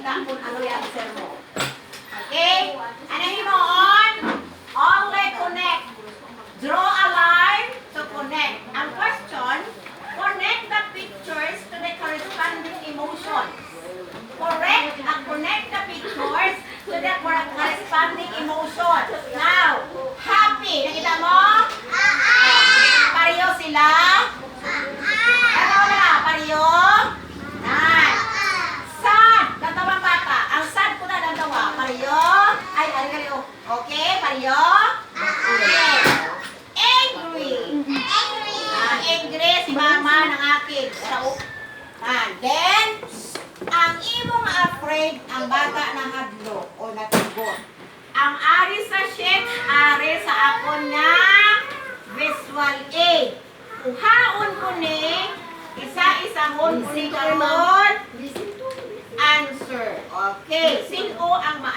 makita kung ano yung answer mo. Okay? Ano mo on? Only connect. Draw a line to connect. Ang question, connect the pictures to the corresponding emotion. Correct and connect the pictures to the corresponding emotion. Now, happy. Nakita mo? Pareho sila? Ano na? Pareho? Yan. Sad. Natawang bata. Ang sad ko na natawa. Pareho? Ay, pareho. Okay, pareho? Okay. Angry. Angry si mama ng akin. Then, ang imong afraid ang bata na hadlo o natugot. Ang ari sa sheet, ari sa akon nga visual aid. Uhaon ko ni, isa-isahon ko ni karon answer. Okay, sino ang